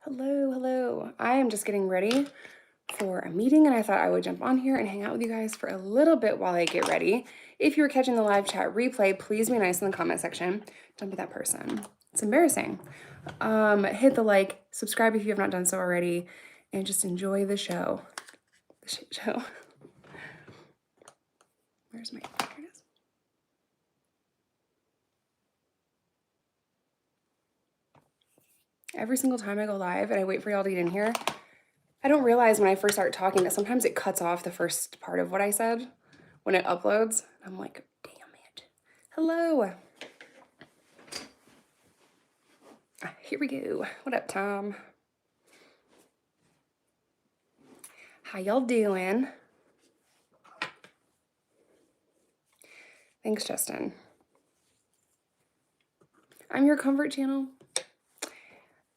Hello, hello. I am just getting ready for a meeting and I thought I would jump on here and hang out with you guys for a little bit while I get ready. If you're catching the live chat replay, please be nice in the comment section. Don't be that person. It's embarrassing. Hit the like, subscribe if you have not done so already, and just enjoy the show. The shit show. Where's my, here it is. Every single time I go live and I wait for y'all to get in here, I don't realize when I first start talking that sometimes it cuts off the first part of what I said when it uploads. I'm like, damn it. Hello. Here we go. What up, Tom? How y'all doing? Thanks, Justin. I'm your comfort channel.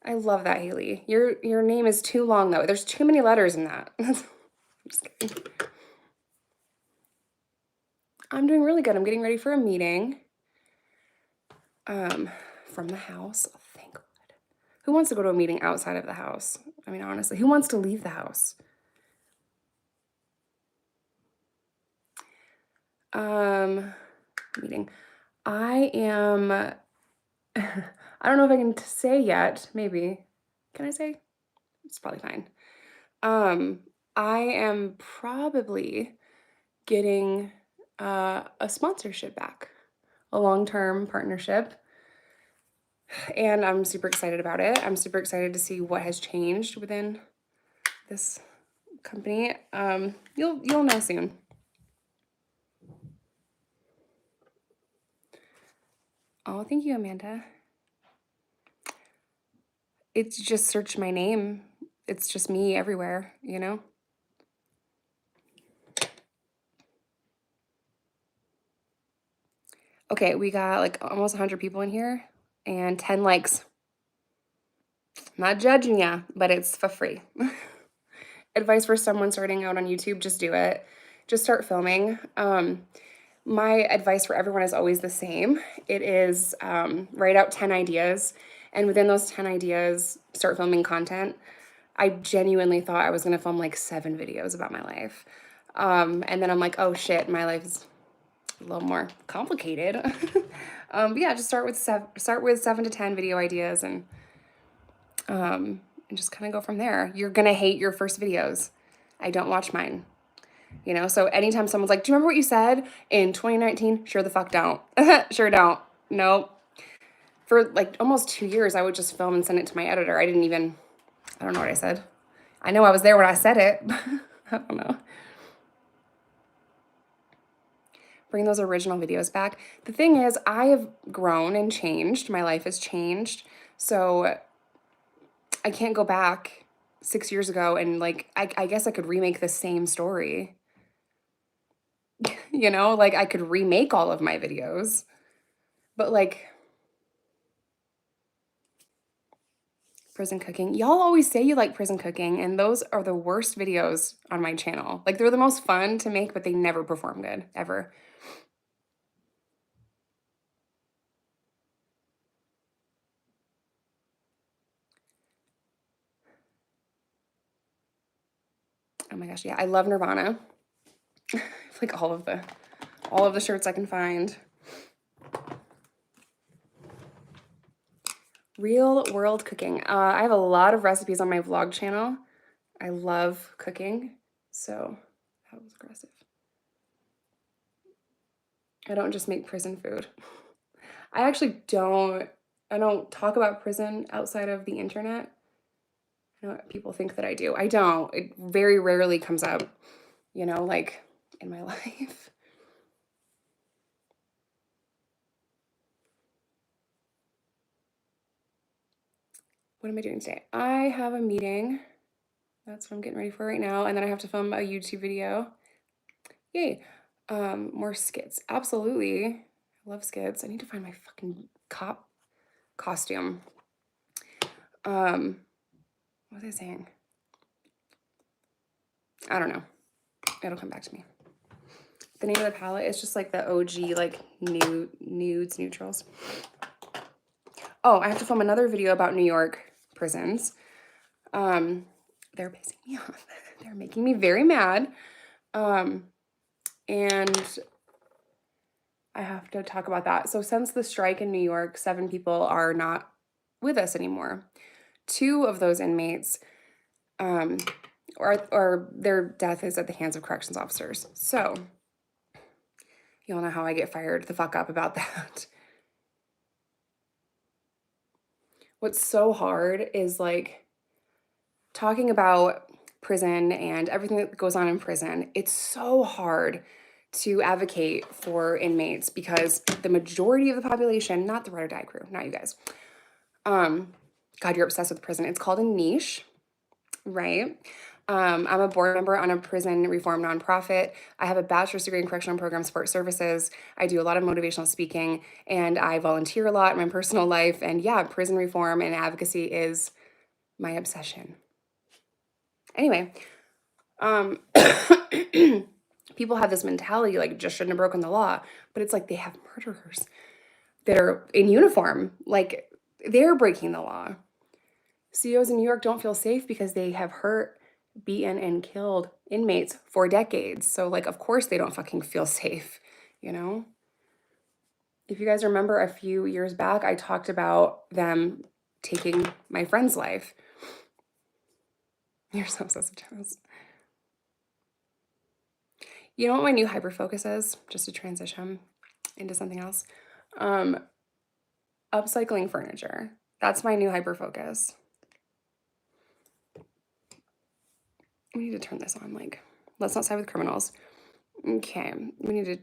I love that, Haley. Your name is too long, though. There's too many letters in that. I'm just kidding. I'm doing really good. I'm getting ready for a meeting from the house. Oh, thank God. Who wants to go to a meeting outside of the house? I mean, honestly, who wants to leave the house? Meeting. I am, I don't know if I can say yet, maybe. Can I say? It's probably fine. I am probably getting a sponsorship back, a long-term partnership, and I'm super excited about it. I'm super excited to see what has changed within this company. You'll know soon. Oh, thank you, Amanda. It's just search my name. It's just me everywhere, you know? Okay, we got like almost 100 people in here and 10 likes. I'm not judging ya, but it's for free. Advice for someone starting out on YouTube, just do it. Just start filming. My advice for everyone is always the same. It is write out 10 ideas, and within those 10 ideas, start filming content. I genuinely thought I was gonna film like 7 videos about my life. And then I'm like, oh shit, my life is a little more complicated. But yeah, just start with 7 to 10 video ideas and just kind of go from there. You're gonna hate your first videos. I don't watch mine. You know, so anytime someone's like, do you remember what you said in 2019? Sure the fuck don't. Sure don't. Nope. For like almost 2 years, I would just film and send it to my editor. I don't know what I said. I know I was there when I said it. I don't know. Bring those original videos back. The thing is, I have grown and changed. My life has changed. So I can't go back 6 years ago and like, I guess I could remake the same story. You know, like I could remake all of my videos, but like prison cooking, y'all always say you like prison cooking, and those are the worst videos on my channel. Like they're the most fun to make, but they never perform good, ever. Oh my gosh, yeah, I love Nirvana. Like all of the shirts I can find. Real world cooking. I have a lot of recipes on my vlog channel. I love cooking, so that was aggressive. I don't just make prison food. I don't talk about prison outside of the internet. I know people think that I do. I don't. It very rarely comes up, you know, like in my life. What am I doing today? I have a meeting. That's what I'm getting ready for right now. And then I have to film a YouTube video. Yay. More skits. Absolutely. I love skits. I need to find my fucking cop costume. What was I saying? I don't know. It'll come back to me. The name of the palette is just like the OG, like neutrals. Oh, I have to film another video about New York prisons. They're pissing me off. They're making me very mad. And I have to talk about that. So since the strike in New York, 7 people are not with us anymore. 2 of those inmates, or their death is at the hands of corrections officers. So you all know how I get fired the fuck up about that. What's so hard is like talking about prison and everything that goes on in prison. It's so hard to advocate for inmates because the majority of the population, not the Ride or Die crew, not you guys. God, you're obsessed with prison. It's called a niche, right? I'm a board member on a prison reform nonprofit. I have a bachelor's degree in correctional program support services. I do a lot of motivational speaking, and I volunteer a lot in my personal life. And yeah, prison reform and advocacy is my obsession. Anyway, people have this mentality like just shouldn't have broken the law, but it's like they have murderers that are in uniform, like they're breaking the law. CEOs in New York don't feel safe because they have hurt, beaten, and killed inmates for decades. So like, of course they don't fucking feel safe, you know? If you guys remember a few years back, I talked about them taking my friend's life. You're so obsessed with Jonas. You know what my new hyper-focus is? Just to transition into something else. Upcycling furniture. That's my new hyper-focus. We need to turn this on, like, let's not side with criminals. Okay, we need to,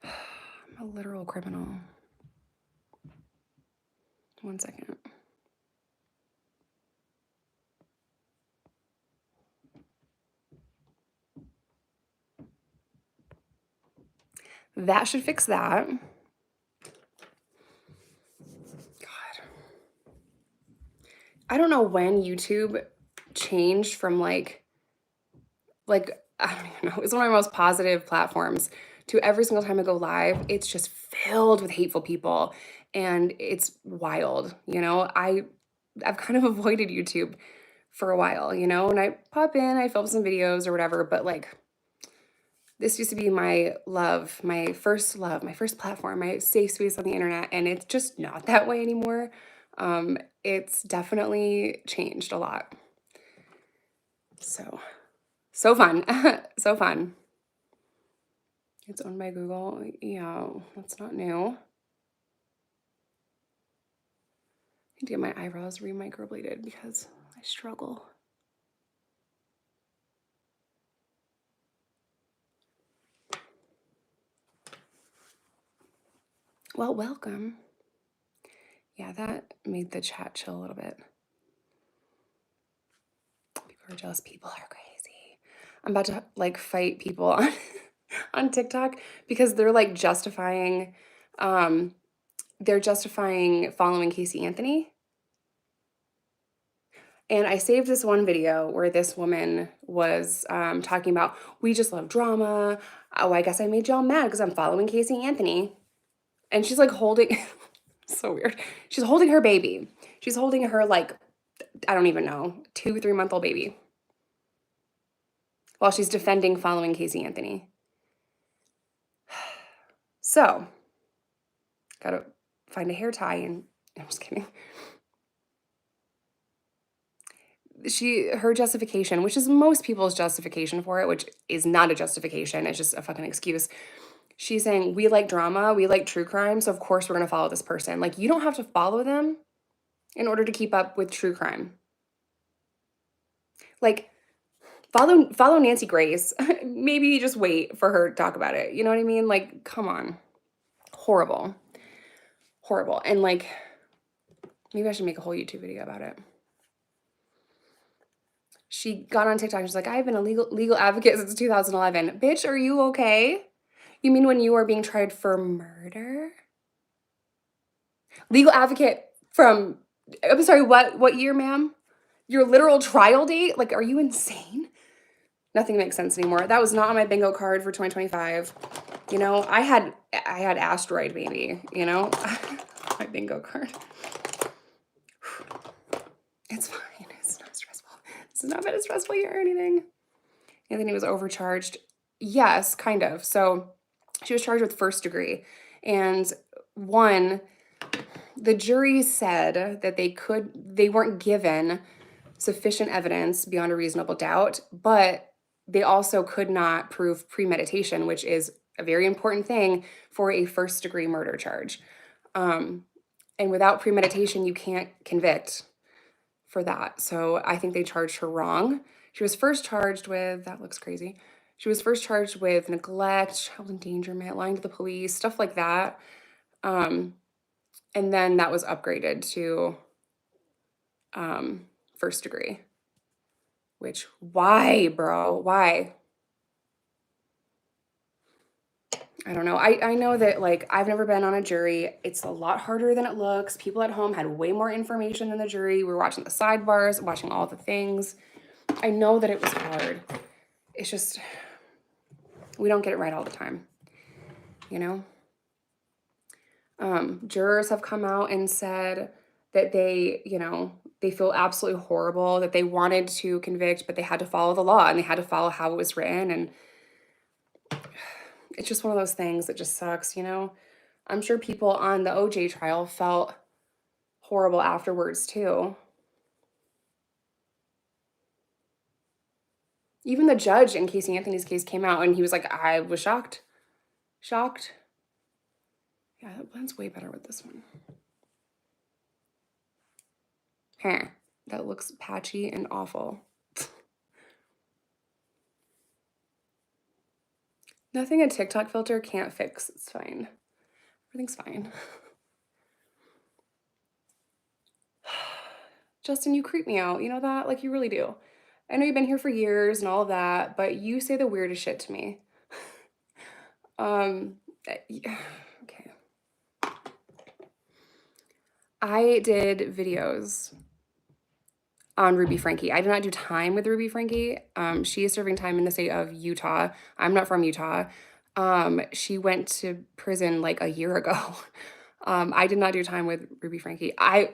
I'm a literal criminal. 1 second. That should fix that. God. I don't know when YouTube changed from like, I don't even know, it's one of my most positive platforms to every single time I go live, it's just filled with hateful people and it's wild, you know? I've kind of avoided YouTube for a while, you know? And I pop in, I film some videos or whatever, but like, this used to be my love, my first platform, my safe space on the internet, and it's just not that way anymore. It's definitely changed a lot. So fun, so fun. It's owned by Google. Yeah, that's not new. I need to get my eyebrows re-microbladed because I struggle. Well, welcome. Yeah, that made the chat chill a little bit. People are jealous. People are crazy. I'm about to like fight people on on TikTok because they're like justifying following Casey Anthony. And I saved this one video where this woman was talking about, we just love drama. Oh, I guess I made y'all mad because I'm following Casey Anthony. And she's like holding, so weird. She's holding her baby. She's holding her like, I don't even know, 2-3-month-old baby. While she's defending following Casey Anthony. So, gotta find a hair tie and, I'm just kidding. Her justification, which is most people's justification for it, which is not a justification, it's just a fucking excuse. She's saying, we like drama, we like true crime, so of course we're gonna follow this person. Like, you don't have to follow them in order to keep up with true crime. Like, follow Nancy Grace. Maybe just wait for her to talk about it. You know what I mean? Like, come on. Horrible. Horrible. And like, maybe I should make a whole YouTube video about it. She got on TikTok and she's like, I've been a legal advocate since 2011. Bitch, are you okay? You mean when you are being tried for murder? Legal advocate from, I'm sorry, what year, ma'am? Your literal trial date? Like, are you insane? Nothing makes sense anymore. That was not on my bingo card for 2025. You know, I had asteroid baby, you know? My bingo card. It's fine. It's not It's not been a stressful year or anything. Anthony was overcharged. Yes, kind of. So she was charged with first degree. And one, the jury said that they weren't given sufficient evidence beyond a reasonable doubt, but they also could not prove premeditation, which is a very important thing for a first degree murder charge. And without premeditation, you can't convict for that. So I think they charged her wrong. She was first charged with, that looks crazy. She was first charged with neglect, child endangerment, lying to the police, stuff like that. And then that was upgraded to first degree. Which, why, bro? Why? I don't know. I know that, like, I've never been on a jury. It's a lot harder than it looks. People at home had way more information than the jury. We were watching the sidebars, watching all the things. I know that it was hard. It's just, we don't get it right all the time, you know? Jurors have come out and said that they, they feel absolutely horrible, that they wanted to convict, but they had to follow the law and they had to follow how it was written. And it's just one of those things that just sucks, I'm sure people on the OJ trial felt horrible afterwards too. Even the judge in Casey Anthony's case came out and he was like, I was shocked. Shocked. Yeah, that blends way better with this one. That looks patchy and awful. Nothing a TikTok filter can't fix. It's fine. Everything's fine. Justin, you creep me out. You know that? Like, you really do. I know you've been here for years and all of that, but you say the weirdest shit to me. Okay. I did videos on Ruby Frankie. I did not do time with Ruby Frankie. She is serving time in the state of Utah. I'm not from Utah. She went to prison like a year ago. I did not do time with Ruby Frankie. I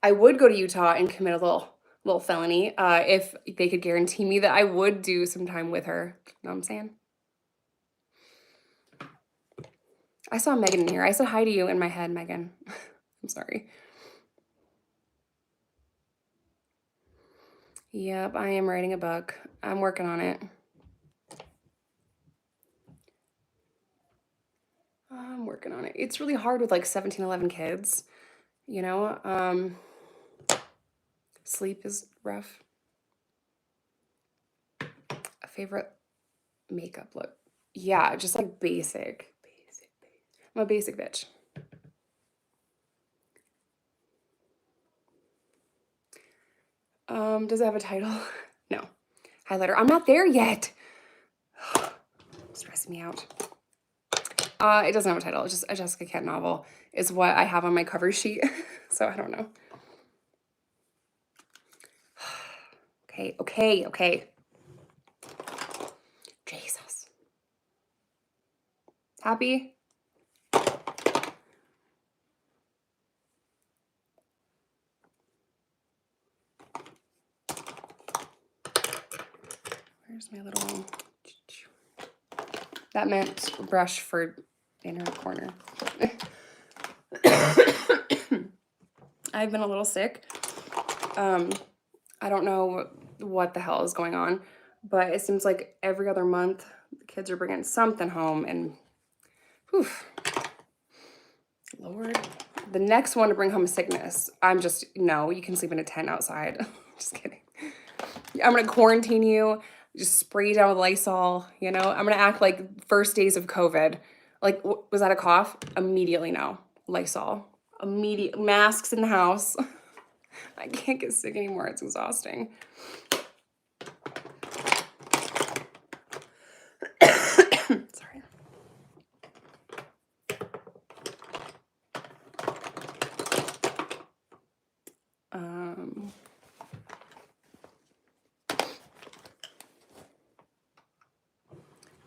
would go to Utah and commit a little felony if they could guarantee me that I would do some time with her. You know what I'm saying? I saw Megan in here. I said hi to you in my head, Megan. I'm sorry. Yep, I am writing a book. I'm working on it. I'm working on it. It's really hard with like 17, 11 kids, Sleep is rough. A favorite makeup look. Yeah, just like basic. I'm a basic bitch. Does it have a title? No. Highlighter. I'm not there yet. Stressing me out. It doesn't have a title. It's just a Jessica Kent novel is what I have on my cover sheet. So I don't know. Okay. Jesus. Happy? Where's my little one? That meant brush for inner corner. I've been a little sick. I don't know what the hell is going on, but it seems like every other month the kids are bringing something home and whew, Lord. The next one to bring home sickness, no, you can sleep in a tent outside. Just kidding. I'm going to quarantine you, just spray you down with Lysol, I'm going to act like first days of COVID. Like, was that a cough? Immediately no. Lysol. Immediate masks in the house. I can't get sick anymore. It's exhausting. Sorry.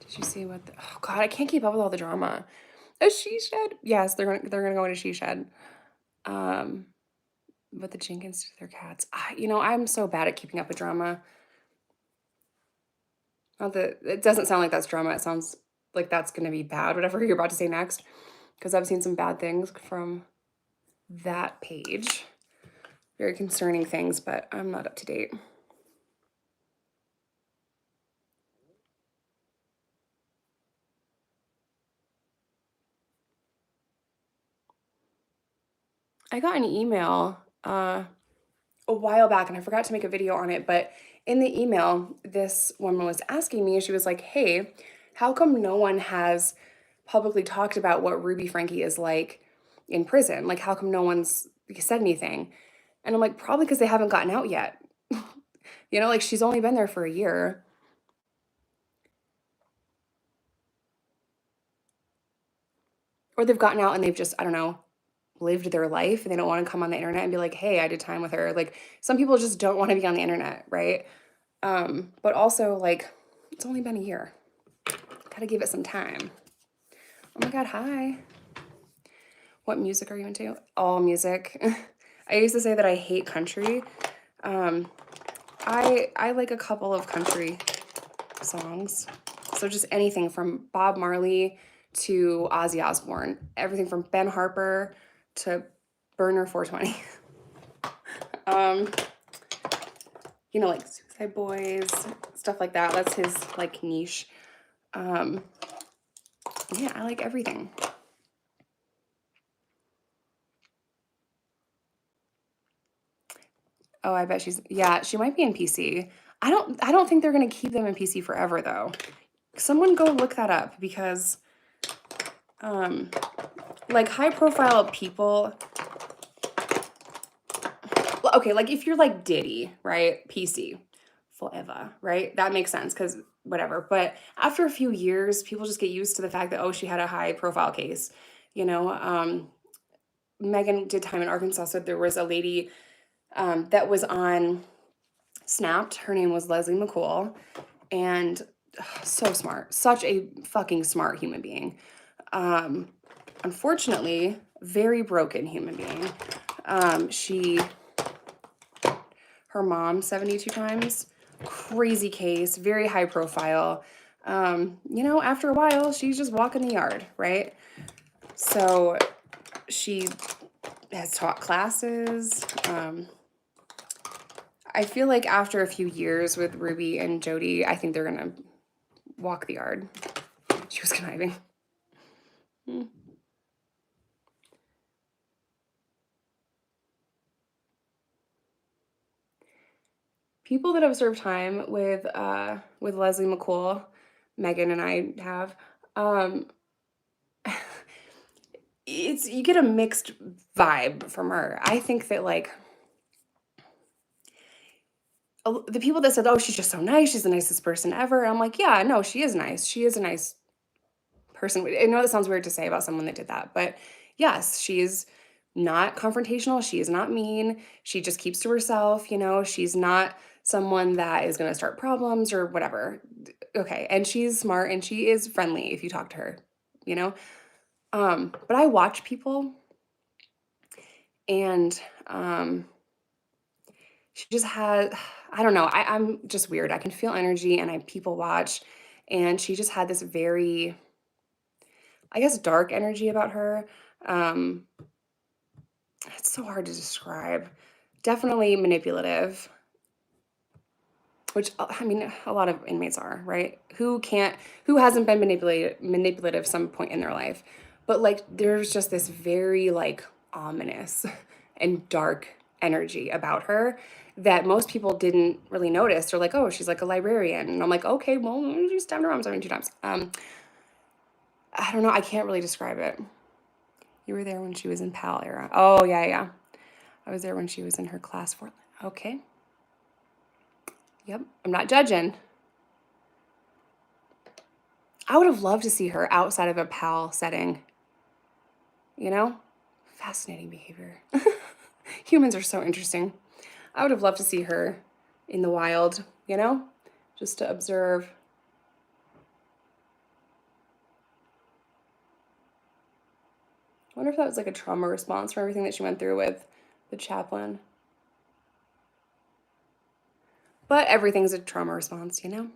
Did you see what oh God, I can't keep up with all the drama. A she shed? Yes, they're gonna go into she shed. what the Jenkins do to their cats. You know, I'm so bad at keeping up with drama. Not that it doesn't sound like that's drama. It sounds like that's going to be bad, whatever you're about to say next, because I've seen some bad things from that page. Very concerning things, but I'm not up to date. I got an email a while back and I forgot to make a video on it, but in the email, this woman was asking me, she was like, hey, how come no one has publicly talked about what Ruby Frankie is like in prison? Like, how come no one's said anything? And I'm like, probably because they haven't gotten out yet. You know, like she's only been there for a year. Or they've gotten out and they've just, I don't know, lived their life and they don't want to come on the internet and be like, hey, I did time with her. Like some people just don't want to be on the internet, right? But also like it's only been a year. Gotta give it some time. Oh my God, hi. What music are you into? All music. I used to say that I hate country. I like a couple of country songs. So just anything from Bob Marley to Ozzy Osbourne, everything from Ben Harper to Burner 420. You know, like Suicide Boys, stuff like that. That's his like niche. Yeah, I like everything. Oh, I bet she might be in PC. I don't think they're gonna keep them in PC forever though. Someone go look that up because like high profile people, okay, like if you're like Diddy, right? PC forever, right? That makes sense because whatever. But after a few years, people just get used to the fact that, oh, she had a high profile case. You know, Megan did time in Arkansas. So there was a lady that was on Snapped. Her name was Leslie McCool. And so smart. Such a fucking smart human being. Unfortunately, very broken human being. Her mom 72 times, crazy case, very high profile. You know, after a while, she's just walking the yard, right? So she has taught classes. I feel like after a few years with Ruby and Jody, I think they're gonna walk the yard. She was conniving. People that have served time with Leslie McCool, Megan and I have, you get a mixed vibe from her. I think that like the people that said, oh, she's just so nice, she's the nicest person ever. I'm like, yeah, no, she is nice. She is a nice person. I know that sounds weird to say about someone that did that, but yes, she's not confrontational. She is not mean. She just keeps to herself. You know, she's not someone that is going to start problems or whatever. Okay. And she's smart and she is friendly if you talk to her, you know? But I watch people and, she just had, I don't know, I'm just weird. I can feel energy and I people watch. And she just had this very, I guess, dark energy about her. It's so hard to describe. Definitely manipulative, which I mean, a lot of inmates are, right? Who hasn't been manipulative some point in their life? But like, there's just this very like ominous and dark energy about her that most people didn't really notice. They're like, oh, she's like a librarian. And I'm like, okay, well, you stabbed her arm 72 times. I don't know. I can't really describe it. You were there when she was in PAL era. Oh, yeah, yeah. I was there when she was in her class 4. Okay. Yep. I'm not judging. I would have loved to see her outside of a PAL setting. You know? Fascinating behavior. Humans are so interesting. I would have loved to see her in the wild, you know? Just to observe. I wonder if that was like a trauma response from everything that she went through with the chaplain. But everything's a trauma response, you know?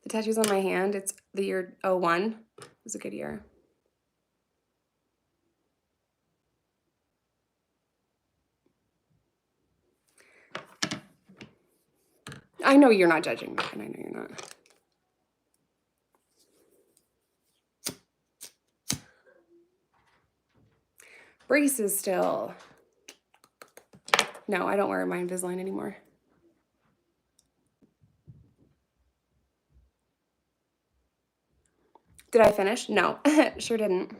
The tattoos on my hand, it's the year 01. It was a good year. I know you're not judging me, and I know you're not. Braces still. No, I don't wear my Invisalign anymore. Did I finish? No, sure didn't.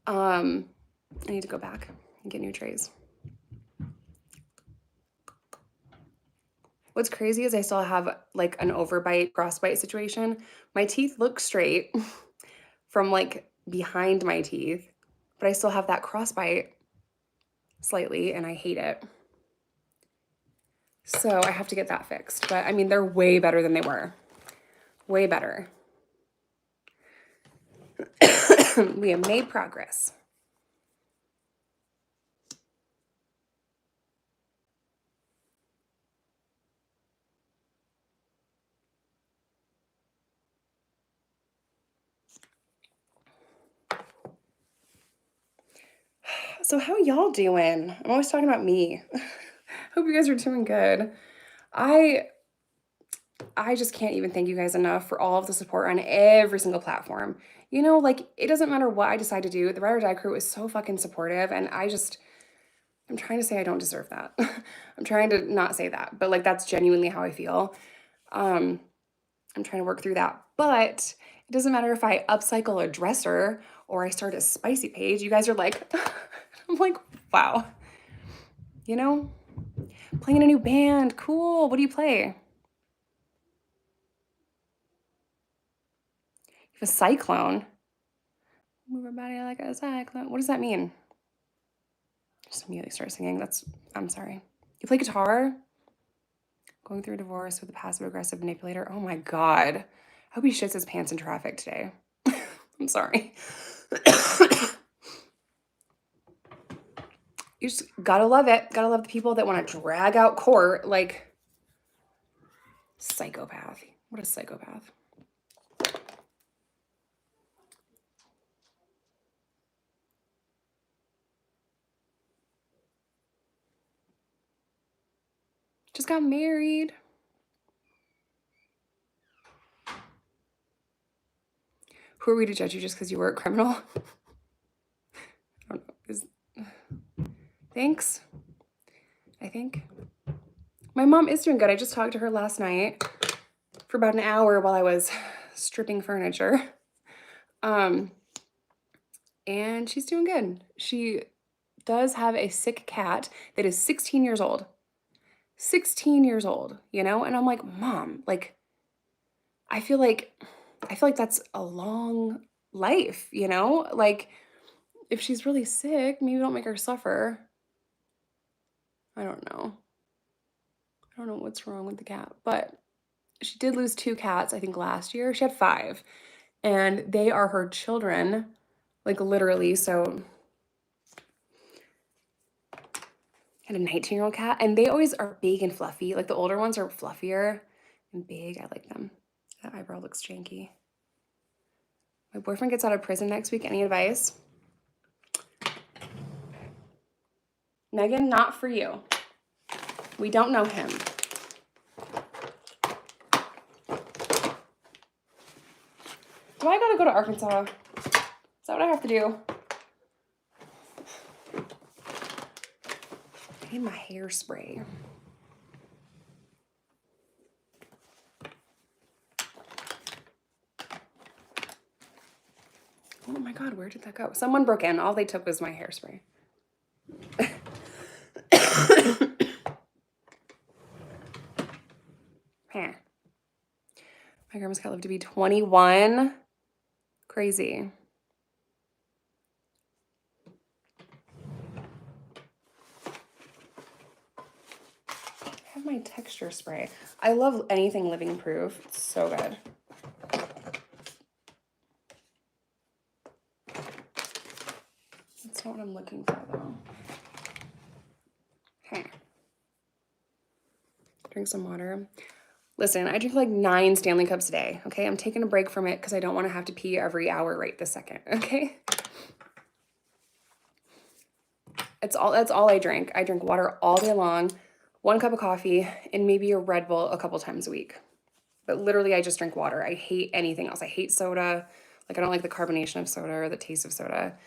I need to go back and get new trays. What's crazy is I still have like an overbite, crossbite situation. My teeth look straight from like behind my teeth, but I still have that crossbite slightly and I hate it. So I have to get that fixed. But I mean, they're way better than they were. Way better. We have made progress. So how y'all doing? I'm always talking about me. Hope you guys are doing good. I just can't even thank you guys enough for all of the support on every single platform. You know, like, it doesn't matter what I decide to do. The Ride or Die crew is so fucking supportive, and I'm trying to say I don't deserve that. I'm trying to not say that, but like, that's genuinely how I feel. I'm trying to work through that. But it doesn't matter if I upcycle a dresser or I start a spicy page. You guys are like, I'm like, wow. You know, playing in a new band. Cool. What do you play? You have a cyclone. Move your body like a cyclone. What does that mean? Just immediately start singing. I'm sorry. You play guitar? Going through a divorce with a passive-aggressive manipulator. Oh my God. I hope he shits his pants in traffic today. I'm sorry. You just gotta love it. Gotta love the people that want to drag out court like psychopath. What a psychopath. Just got married. Who are we to judge you just because you were a criminal? I don't know. Thanks. I think. My mom is doing good. I just talked to her last night for about an hour while I was stripping furniture. And she's doing good. She does have a sick cat that is 16 years old. 16 years old, you know? And I'm like, Mom, like, I feel like that's a long life, you know? Like, if she's really sick, maybe don't make her suffer. I don't know. I don't know what's wrong with the cat, but she did lose 2 cats, I think last year. She had 5, and they are her children, like literally. So I had a 19-year-old cat, and they always are big and fluffy. Like the older ones are fluffier and big. I like them. That eyebrow looks janky. My boyfriend gets out of prison next week. Any advice? Megan, not for you. We don't know him. Do I gotta go to Arkansas? Is that what I have to do? I need my hairspray. Oh my God, where did that go? Someone broke in. All they took was my hairspray. Huh. My grandma's cat lived to be 21. Crazy. I have my texture spray. I love anything living proof. It's so good. That's not what I'm looking for though. Drink some water. Listen, I drink like 9 Stanley Cups a day, okay? I'm taking a break from it because I don't want to have to pee every hour right this second, okay? That's all I drink. I drink water all day long, 1 cup of coffee, and maybe a Red Bull a couple times a week. But literally, I just drink water. I hate anything else. I hate soda. Like, I don't like the carbonation of soda or the taste of soda.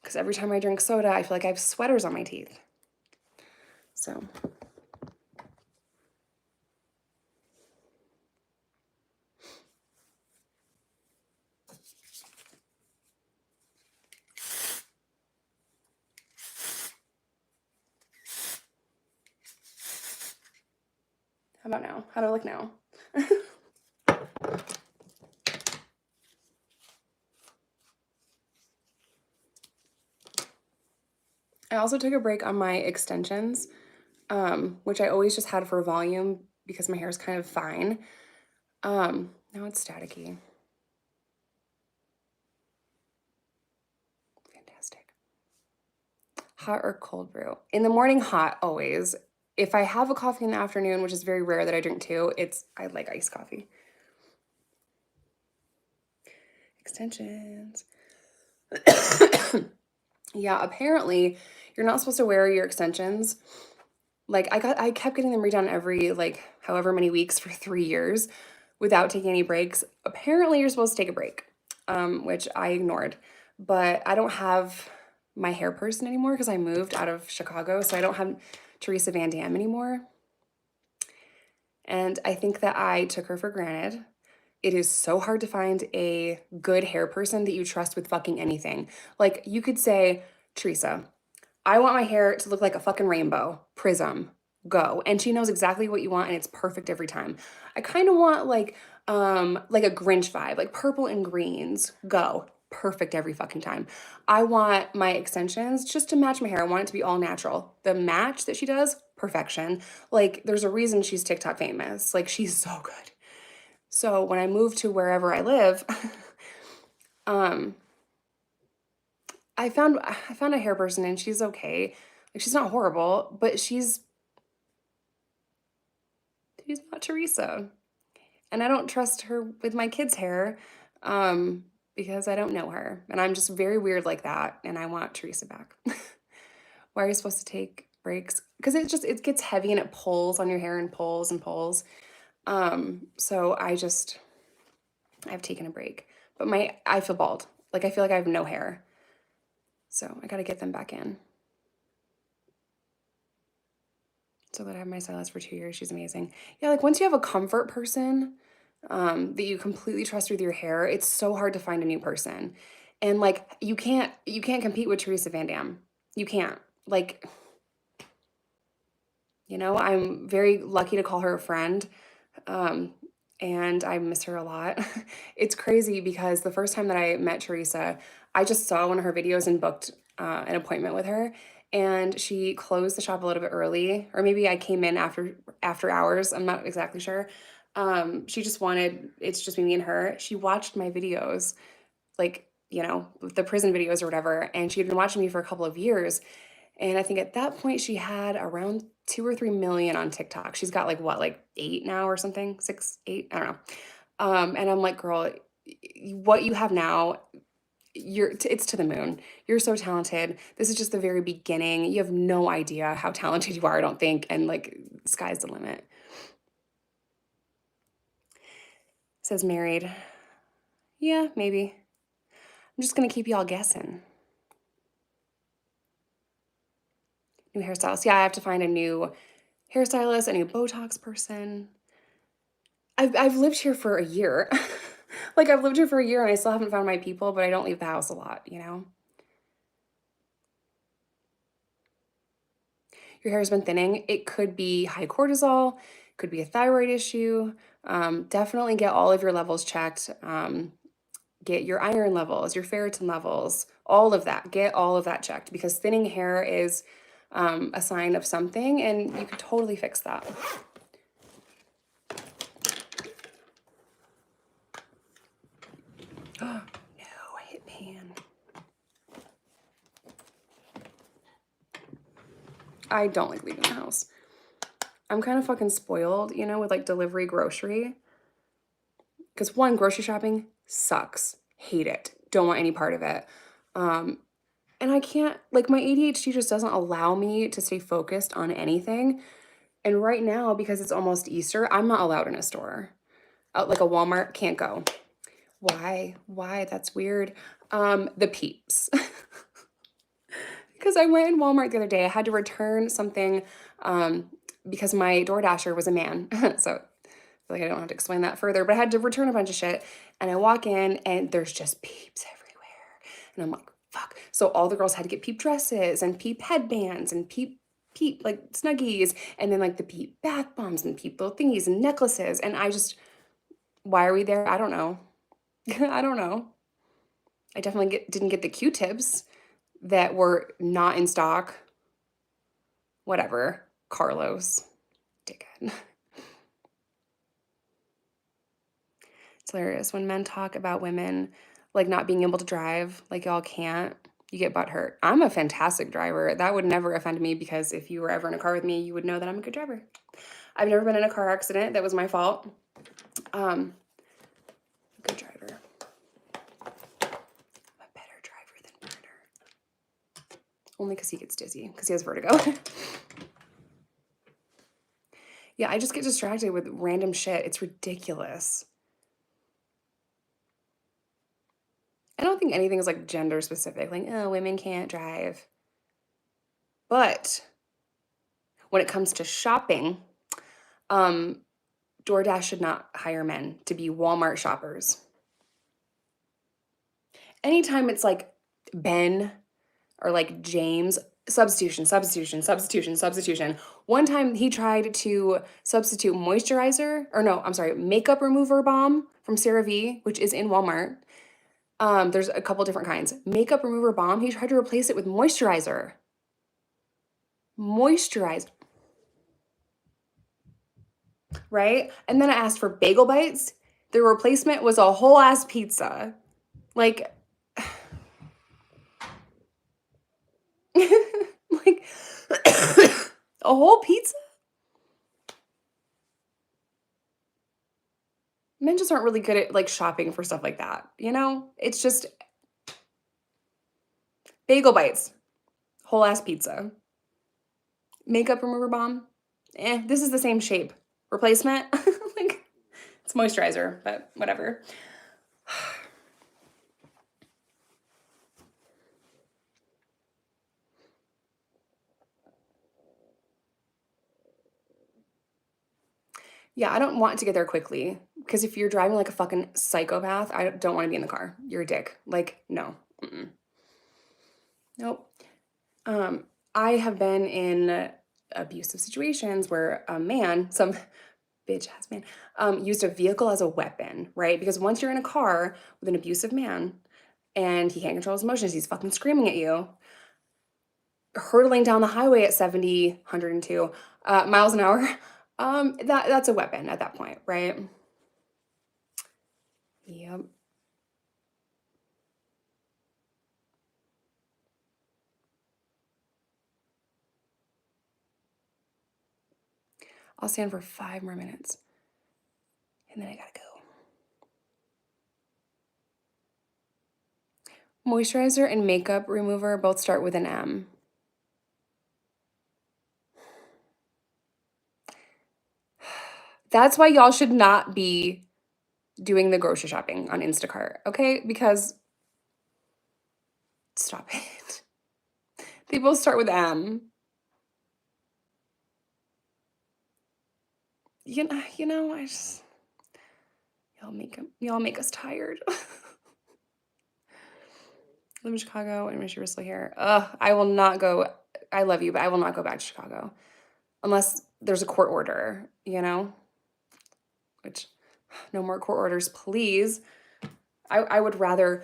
Because every time I drink soda, I feel like I have sweaters on my teeth. So... How about now? How do I look now? I also took a break on my extensions, which I always just had for volume because my hair is kind of fine. Now it's staticky. Fantastic. Hot or cold brew? In the morning, hot, always. If I have a coffee in the afternoon, which is very rare that I drink too, I like iced coffee. Extensions. Yeah, apparently you're not supposed to wear your extensions. Like I kept getting them redone every like however many weeks for 3 years without taking any breaks. Apparently you're supposed to take a break, which I ignored. But I don't have my hair person anymore because I moved out of Chicago, so I don't have Teresa Van Dam anymore. And I think that I took her for granted. It is so hard to find a good hair person that you trust with fucking anything. Like, you could say, Teresa, I want my hair to look like a fucking rainbow. Prism. Go. And she knows exactly what you want and it's perfect every time. I kind of want like a Grinch vibe, like purple and greens. Go. Perfect every fucking time. I want my extensions just to match my hair. I want it to be all natural. The match that she does, perfection. Like, there's a reason she's TikTok famous. Like, she's so good. So when I moved to wherever I live, I found a hair person and she's okay. Like, she's not horrible, but she's not Teresa. And I don't trust her with my kids' hair because I don't know her. And I'm just very weird like that. And I want Teresa back. Why are you supposed to take breaks? Because it gets heavy and it pulls on your hair and pulls and pulls. So I've taken a break. But I feel bald. Like, I feel like I have no hair. So I got to get them back in. So that I have my stylist for 2 years. She's amazing. Yeah, like, once you have a comfort person that you completely trust with your hair, it's so hard to find a new person. And like, you can't compete with Teresa Van Dam. You can't. Like, you know, I'm very lucky to call her a friend. And I miss her a lot. It's crazy because the first time that I met Teresa, I just saw one of her videos and booked an appointment with her. And she closed the shop a little bit early, or maybe I came in after hours. I'm not exactly sure. She just wanted, it's just me and her. She watched my videos, like, you know, the prison videos or whatever. And she had been watching me for a couple of years. And I think at that point she had around 2 or 3 million on TikTok. She's got like what, like 8 now or something, 6, 8, I don't know. And I'm like, girl, what you have now, it's to the moon. You're so talented. This is just the very beginning. You have no idea how talented you are, I don't think. And like, sky's the limit. Says married. Yeah, maybe. I'm just gonna keep y'all guessing. New hairstylist. Yeah, I have to find a new hairstylist, a new Botox person. I've lived here for a year. Like, I've lived here for a year and I still haven't found my people, but I don't leave the house a lot, you know? Your hair has been thinning. It could be high cortisol, could be a thyroid issue. Definitely get all of your levels checked. Get your iron levels, your ferritin levels, all of that. Get all of that checked because thinning hair is a sign of something and you could totally fix that. No, I hit pan. I don't like leaving the house. I'm kind of fucking spoiled, you know, with like delivery grocery. Because one, grocery shopping sucks. Hate it. Don't want any part of it. And I can't, like, my ADHD just doesn't allow me to stay focused on anything. And right now, because it's almost Easter, I'm not allowed in a store. Like a Walmart, can't go. Why? Why? That's weird. The Peeps. Because I went in Walmart the other day. I had to return something because my DoorDasher was a man. So like I don't have to explain that further, but I had to return a bunch of shit. And I walk in and there's just Peeps everywhere. And I'm like, fuck. So all the girls had to get Peep dresses and Peep headbands and Peep like snuggies and then like the Peep bath bombs and Peep little thingies and necklaces. And I just, why are we there? I don't know. I don't know. I definitely didn't get the Q-tips that were not in stock. Whatever. Carlos. Dickhead. It's hilarious when men talk about women like not being able to drive, like y'all can't, you get butthurt. I'm a fantastic driver. That would never offend me because if you were ever in a car with me, you would know that I'm a good driver. I've never been in a car accident. That was my fault. Good driver. I'm a better driver than Berner. Only because he gets dizzy, because he has vertigo. Yeah, I just get distracted with random shit. It's ridiculous. I don't think anything is like gender specific, like, oh, women can't drive. But when it comes to shopping, DoorDash should not hire men to be Walmart shoppers. Anytime it's like Ben or like James, substitution. One time he tried to substitute moisturizer, or no, I'm sorry, makeup remover balm from CeraVe, which is in Walmart. There's a couple different kinds. Makeup remover balm, he tried to replace it with moisturizer. Right? And then I asked for bagel bites. The replacement was a whole ass pizza. Like, like a whole pizza? Men just aren't really good at like shopping for stuff like that, you know? It's just bagel bites, whole ass pizza. Makeup remover balm, this is the same shape. Replacement, like it's moisturizer, but whatever. Yeah, I don't want to get there quickly because if you're driving like a fucking psychopath, I don't want to be in the car. You're a dick. Like, no. Nope. I have been in abusive situations where a man, some bitch ass man, used a vehicle as a weapon, right? Because once you're in a car with an abusive man and he can't control his emotions, he's fucking screaming at you, hurtling down the highway at 70, 102 miles an hour, that's a weapon at that point, right? Yep. I'll stand for 5 more minutes and then I gotta go. Moisturizer and makeup remover both start with an M. That's why y'all should not be doing the grocery shopping on Instacart, okay? Because stop it. They both start with M. You know, I just y'all make us tired. Live in Chicago and wish you were still here. I will not go. I love you, but I will not go back to Chicago unless there's a court order, you know? Which, no more court orders, please. I would rather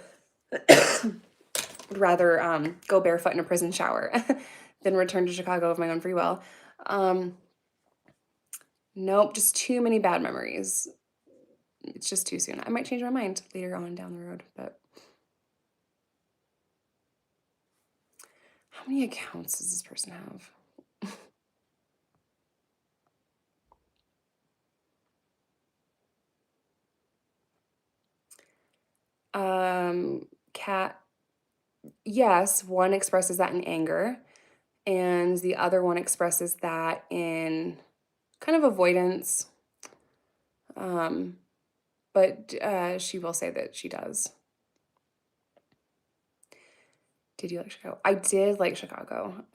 go barefoot in a prison shower than return to Chicago of my own free will. Nope, just too many bad memories. It's just too soon. I might change my mind later on down the road, but how many accounts does this person have? Cat, yes, one expresses that in anger, and the other one expresses that in kind of avoidance. Um, but she will say that she does. Did you like Chicago? I did like Chicago.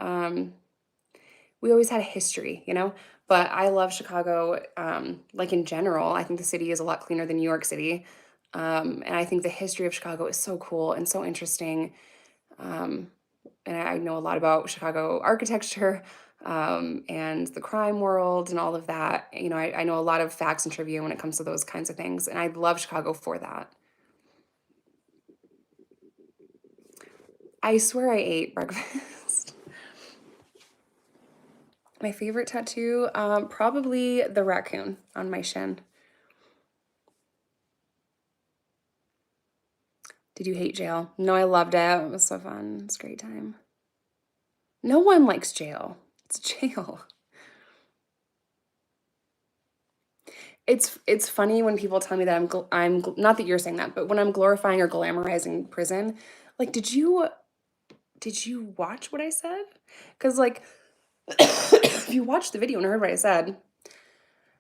We always had a history, but I love Chicago, like in general. I think the city is a lot cleaner than New York City. And I think the history of Chicago is so cool and so interesting. Um, and I know a lot about Chicago architecture, and the crime world and all of that. I know a lot of facts and trivia when it comes to those kinds of things. And I love Chicago for that. I swear I ate breakfast. My favorite tattoo, probably the raccoon on my shin. Did you hate jail? No, I loved it. It was so fun. It's a great time. No one likes jail. It's jail. It's funny when people tell me that not that you're saying that, but when I'm glorifying or glamorizing prison, like, did you watch what I said? Because like, if you watched the video and heard what I said,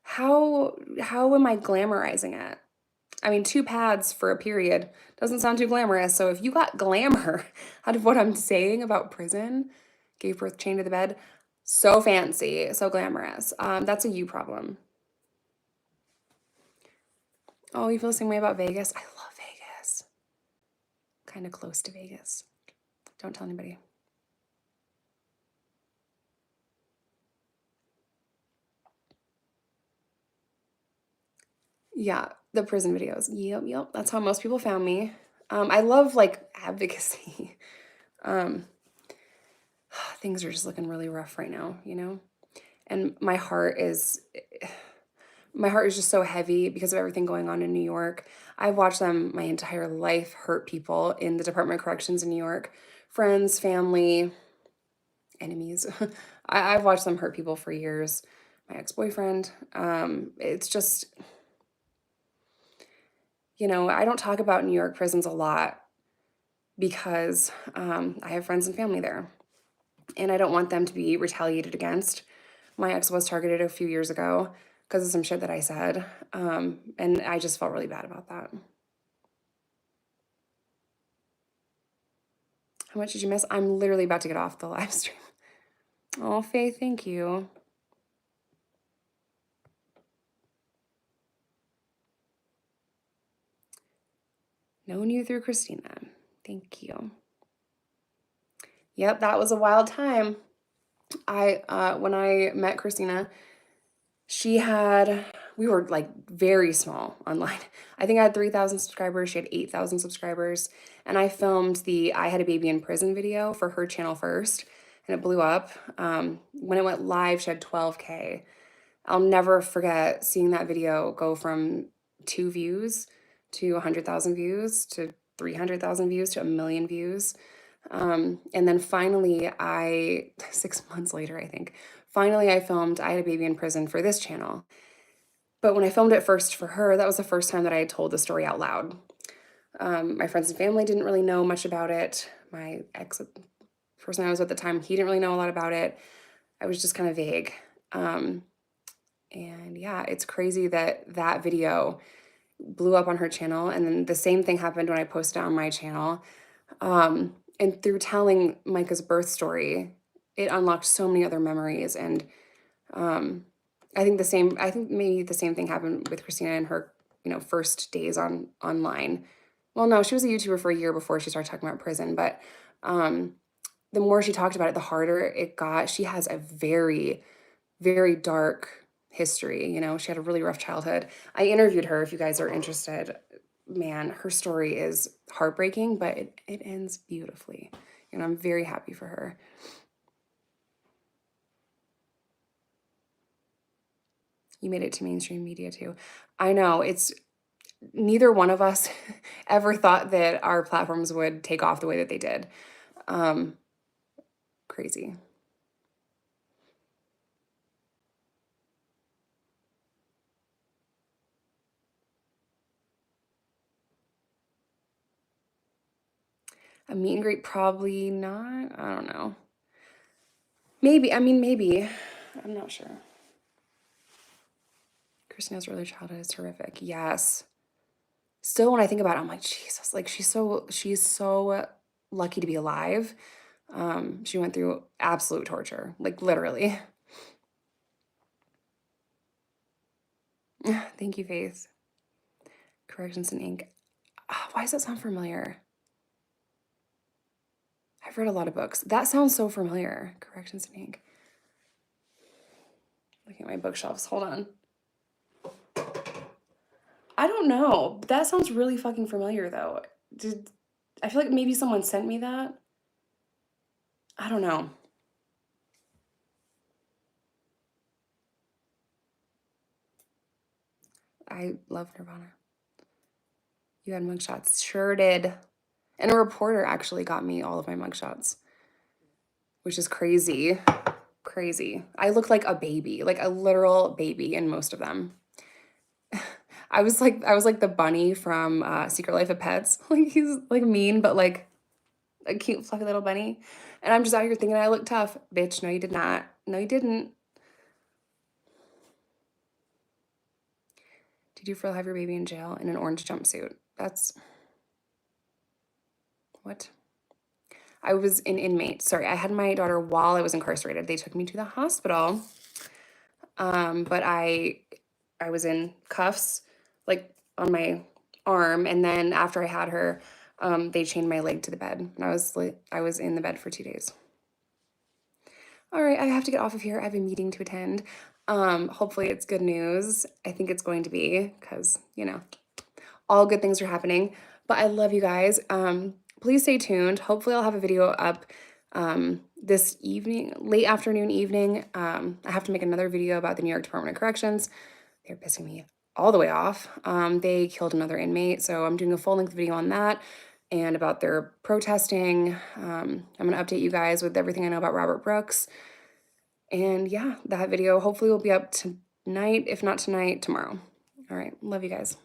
how am I glamorizing it? I mean, 2 pads for a period doesn't sound too glamorous. So if you got glamour out of what I'm saying about prison, gave birth chained to the bed, so fancy, so glamorous. That's a you problem. Oh, you feel the same way about Vegas? I love Vegas. Kind of close to Vegas. Don't tell anybody. Yeah, the prison videos. Yep. That's how most people found me. I love like advocacy. Um, things are just looking really rough right now, And my heart is just so heavy because of everything going on in New York. I've watched them my entire life hurt people in the Department of Corrections in New York, friends, family, enemies. I've watched them hurt people for years. My ex-boyfriend. It's just, I don't talk about New York prisons a lot because I have friends and family there. And I don't want them to be retaliated against. My ex was targeted a few years ago because of some shit that I said. And I just felt really bad about that. How much did you miss? I'm literally about to get off the live stream. Oh, Faye, thank you. Knowing you through Christina. Thank you. Yep, that was a wild time. When I met Christina, we were like very small online. I think I had 3,000 subscribers. She had 8,000 subscribers. And I filmed the I Had a Baby in Prison video for her channel first, and it blew up. When it went live, she had 12K. I'll never forget seeing that video go from 2 views to 100,000 views to 300,000 views to 1,000,000 views. And then finally, 6 months later, I think, finally I filmed I Had a Baby in Prison for this channel. But when I filmed it first for her, that was the first time that I had told the story out loud. My friends and family didn't really know much about it. My person I was with at the time, he didn't really know a lot about it. I was just kind of vague. And yeah, it's crazy that video blew up on her channel. And then the same thing happened when I posted it on my channel. And through telling Micah's birth story, it unlocked so many other memories. And I think maybe the same thing happened with Christina in her, first days online. Well, no, she was a YouTuber for a year before she started talking about prison, but the more she talked about it, the harder it got. She has a very, very dark history. She had a really rough childhood. I interviewed her if you guys are interested. Man, her story is heartbreaking, but it ends beautifully. And I'm very happy for her. You made it to mainstream media too. I know, neither one of us ever thought that our platforms would take off the way that they did. Crazy. A meet and greet, probably not. I don't know. Maybe. I mean, maybe. I'm not sure. Christina's early childhood is horrific. Yes. Still, when I think about it, I'm like, Jesus, like she's so lucky to be alive. She went through absolute torture, like literally. Thank you, Faith. Corrections in ink. Why does that sound familiar? I've read a lot of books. That sounds so familiar. Corrections in ink. Looking at my bookshelves. Hold on. I don't know. That sounds really fucking familiar, though. I feel like maybe someone sent me that? I don't know. I love Nirvana. You had mugshots. Sure did. And a reporter actually got me all of my mugshots, which is crazy. Crazy. I look like a baby, like a literal baby in most of them. I was like the bunny from Secret Life of Pets. Like he's like mean, but like a cute, fluffy little bunny. And I'm just out here thinking I look tough. Bitch, no, you did not. No, you didn't. Did you have your baby in jail in an orange jumpsuit? That's what? I was an inmate. Sorry, I had my daughter while I was incarcerated. They took me to the hospital. But I was in cuffs, like on my arm, and then after I had her, they chained my leg to the bed, and I was in the bed for 2 days. All right, I have to get off of here. I have a meeting to attend. Hopefully it's good news. I think it's going to be because, you know, all good things are happening. But I love you guys. Please stay tuned. Hopefully I'll have a video up this evening, late afternoon, evening. I have to make another video about the New York Department of Corrections. They're pissing me all the way off. They killed another inmate, so I'm doing a full-length video on that and about their protesting. I'm going to update you guys with everything I know about Robert Brooks. And yeah, that video hopefully will be up tonight. If not tonight, tomorrow. All right. Love you guys.